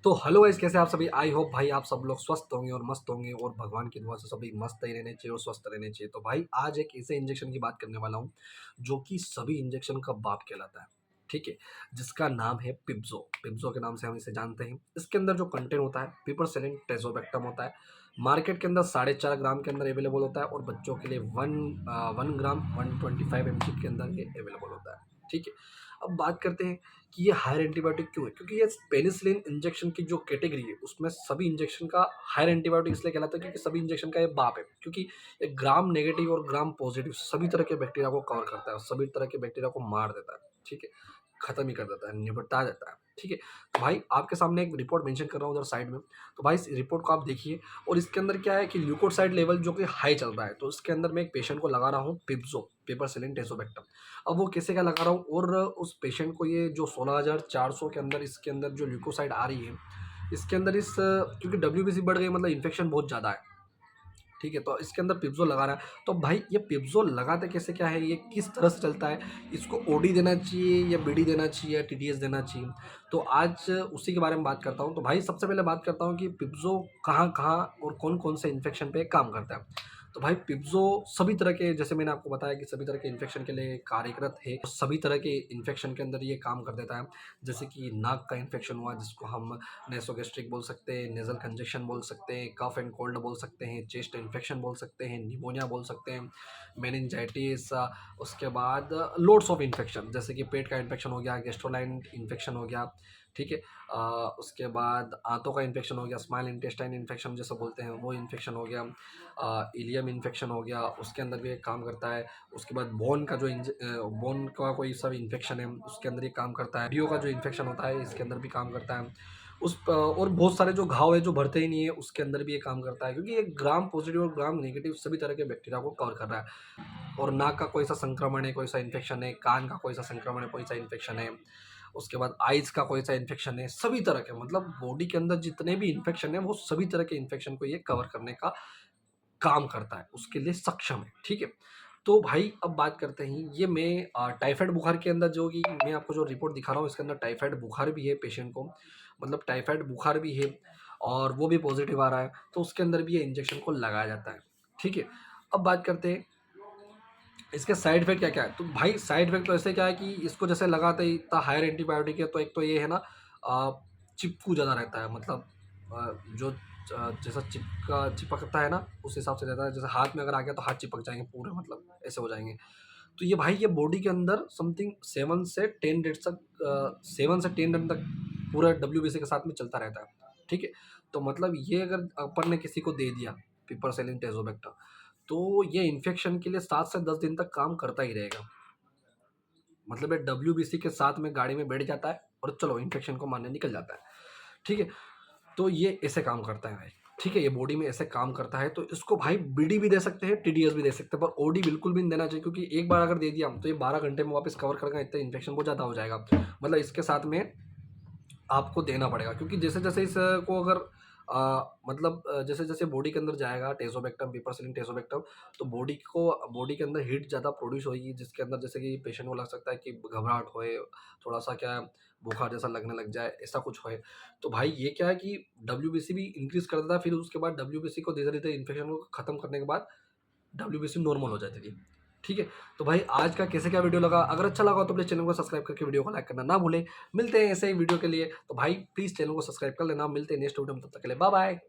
तो hello guys, कैसे आप सभी। आई होप भाई आप सब लोग स्वस्थ होंगे और मस्त होंगे और भगवान की दुआ से सभी मस्त ही रहने चाहिए और स्वस्थ रहने चाहिए। तो भाई आज एक ऐसे इंजेक्शन की बात करने वाला हूँ जो कि सभी इंजेक्शन का बाप कहलाता है। ठीक है, जिसका नाम है पिब्जो। पिब्जो के नाम से हम इसे जानते हैं। इसके अंदर जो कंटेंट होता है पिपरसेलिन टेजोबैक्टम होता है। मार्केट के अंदर 4.5 ग्राम के अंदर अवेलेबल होता है और बच्चों के लिए 1 ग्राम 125 mg के अंदर ये अवेलेबल होता है। ठीक है, अब बात करते हैं कि ये हायर एंटीबायोटिक क्यों है। क्योंकि ये पेनिसिलिन इंजेक्शन की जो कैटेगरी है उसमें सभी इंजेक्शन का हायर एंटीबायोटिक इसलिए कहलाता है क्योंकि सभी इंजेक्शन का ये बाप है। क्योंकि ये ग्राम नेगेटिव और ग्राम पॉजिटिव सभी तरह के बैक्टीरिया को कवर करता है और सभी तरह के बैक्टीरिया को मार देता है। ठीक है, खत्म ही कर देता है, निपटा देता है। ठीक है, तो भाई आपके सामने एक रिपोर्ट मेंशन कर रहा हूँ उधर साइड में। तो भाई इस रिपोर्ट को आप देखिए और इसके अंदर क्या है कि ल्यूकोसाइड लेवल जो कि हाई चल रहा है। तो इसके अंदर मैं एक पेशेंट को लगा रहा हूँ पिब्जो, पेपरसेलिन टेजोबैक्टम। अब वो कैसे क्या लगा रहा हूँ और उस पेशेंट को ये जो 16,400 के अंदर इसके अंदर जो ल्यूकोसाइड आ रही है इसके अंदर इस क्योंकि डब्ल्यूबीसी बढ़ गई मतलब इन्फेक्शन बहुत ज़्यादा है। ठीक है, तो इसके अंदर पिब्जो लगा रहा है। तो भाई ये पिब्जो लगाते कैसे क्या है, ये किस तरह से चलता है, इसको ओडी देना चाहिए या बीडी देना चाहिए या टीडीएस देना चाहिए। तो आज उसी के बारे में बात करता हूँ। तो भाई सबसे पहले बात करता हूँ कि पिब्जो कहाँ कहाँ और कौन कौन से इन्फेक्शन पे काम करता है। तो भाई पिब्जो सभी तरह के, जैसे मैंने आपको बताया कि सभी तरह के इन्फेक्शन के लिए कार्यरत है। सभी तरह के इन्फेक्शन के अंदर ये काम कर देता है। जैसे कि नाक का इन्फेक्शन हुआ जिसको हम नेसोगेस्ट्रिक बोल सकते हैं, नेजल कंजेक्शन बोल सकते हैं, कफ एंड कोल्ड बोल सकते हैं, चेस्ट इन्फेक्शन बोल सकते हैं, निमोनिया बोल सकते हैं, मेनिंजाइटिस। उसके बाद लोड्स ऑफ इन्फेक्शन जैसे कि पेट का इन्फेक्शन हो गया, गेस्ट्रोलाइन इन्फेक्शन हो गया। ठीक है, उसके बाद आंतों का इन्फेक्शन हो गया, स्मॉल इंटेस्टाइन इन्फेक्शन जैसे बोलते हैं वो इन्फेक्शन हो गया, इलियम इन्फेक्शन हो गया, उसके अंदर भी एक काम करता है। उसके बाद बोन का जो बोन का कोई सब इन्फेक्शन है उसके अंदर ये काम करता है। हड्डियों का जो इन्फेक्शन होता है इसके अंदर भी काम करता है। और बहुत सारे जो घाव है जो भरते ही नहीं है उसके अंदर भी ये काम करता है। क्योंकि ये ग्राम पॉजिटिव और ग्राम नेगेटिव सभी तरह के बैक्टीरिया को कवर कर रहा है। और नाक का कोई सा संक्रमण है, कोई सा इन्फेक्शन है, कान का कोई सा संक्रमण है, कोई सा इन्फेक्शन है, उसके बाद आइज का कोई सा इन्फेक्शन है, सभी तरह के मतलब बॉडी के अंदर जितने भी इन्फेक्शन है वो सभी तरह के इन्फेक्शन को ये कवर करने का काम करता है, उसके लिए सक्षम है। ठीक है, तो भाई अब बात करते हैं ये मैं टाइफाइड बुखार के अंदर जो कि मैं आपको जो रिपोर्ट दिखा रहा हूँ इसके अंदर टाइफाइड बुखार भी है पेशेंट को, मतलब टाइफाइड बुखार भी है और वो भी पॉजिटिव आ रहा है। तो उसके अंदर भी ये इंजेक्शन को लगाया जाता है। ठीक है, अब बात करते हैं इसके साइड इफेक्ट क्या क्या है। तो भाई साइड इफेक्ट तो ऐसे क्या है कि इसको जैसे लगाते ही इतना हायर एंटीबायोटिक है तो एक तो ये है ना, चिपकू ज़्यादा रहता है। मतलब जो जैसा चिपकता है ना उस हिसाब से रहता है। जैसे हाथ में अगर आ गया तो हाथ चिपक जाएंगे पूरे, मतलब ऐसे हो जाएंगे। तो ये भाई ये बॉडी के अंदर समथिंग 7 से 10 डेज तक 7 से 10 दिन तक पूरा डब्ल्यूबीसी के साथ में चलता रहता है। ठीक है, तो मतलब ये अगर अपन ने किसी को दे दिया पिपरसेलिन टेजोबैक्टर तो ये इन्फेक्शन के लिए 7 से 10 दिन तक काम करता ही रहेगा। मतलब ये डब्ल्यूबीसी के साथ में गाड़ी में बैठ जाता है और चलो इन्फेक्शन को मारने निकल जाता है। ठीक है, तो ये ऐसे काम करता है भाई। ठीक है, ये बॉडी में ऐसे काम करता है। तो इसको भाई बीडी भी दे सकते हैं, टीडीएस भी दे सकते हैं, पर ओडी बिल्कुल भी नहीं देना चाहिए। क्योंकि एक बार अगर दे दिया तो ये 12 घंटे में वापस कवर करेगा, इतना इन्फेक्शन बहुत ज़्यादा हो जाएगा। मतलब इसके साथ में आपको देना पड़ेगा। क्योंकि जैसे जैसे इसको अगर मतलब जैसे जैसे बॉडी के अंदर जाएगा टेजोबैक्टम, पिपरसेलिन टेजोबैक्टम, तो बॉडी के अंदर हीट ज़्यादा प्रोड्यूस होगी जिसके अंदर जैसे कि पेशेंट को लग सकता है कि घबराहट होए, थोड़ा सा क्या बुखार जैसा लगने लग जाए, ऐसा कुछ होए। तो भाई ये क्या है कि डब्ल्यूबीसी भी इंक्रीज कर देता है। फिर उसके बाद डब्ल्यूबीसी को धीरे धीरे इन्फेक्शन को खत्म करने के बाद डब्ल्यूबीसी नॉर्मल हो जाती थी। ठीक है, तो भाई आज का कैसे क्या वीडियो लगा, अगर अच्छा लगा तो प्लीज़ चैनल को सब्सक्राइब करके वीडियो को लाइक करना ना भूलें। मिलते हैं ऐसे ही वीडियो के लिए, तो भाई प्लीज़ चैनल को सब्सक्राइब कर लेना। मिलते हैं नेक्स्ट वीडियो में, तब तक के लिए बाय बाय।